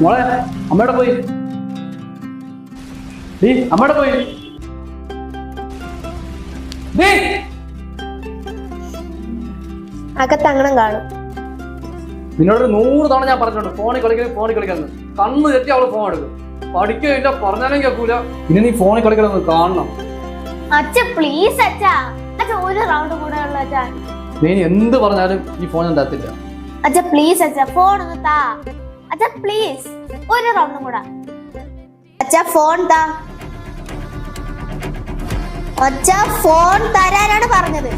മോളെ അമ്മയുടെ പോയി അമ്മയുടെ പോയി അകത്തങ്ങനെ കാണും. നിന്നോട് 100 തവണ ഞാൻ പറഞ്ഞിട്ടുണ്ട് ഫോണിൽ കളിക്കുന്നത് കണ്ണ് തെറ്റി അവള് ഫോൺ എടുക്കും. പഠിക്കില്ല പറഞ്ഞാലും കേൾക്കൂല. ഇനി നീ ഫോണിൽ കളിക്കണമെന്ന് കാണണം. അച്ഛ പ്ലീസ് അച്ഛ ഒരു റൗണ്ട് കൂടെ ഉള്ള അച്ഛാ. നീ എന്ത് പറഞ്ഞാലും ഈ ഫോൺ ഞാൻ തരത്തില്ല. അച്ഛ പ്ലീസ് അച്ഛ ഫോൺ ഒന്ന് താ. അച്ഛ പ്ലീസ് ഒരു റൗണ്ടും കൂടെ. അച്ഛ ഫോൺ താ. അച്ഛ ഫോൺ തരാനാണ് പറഞ്ഞത്.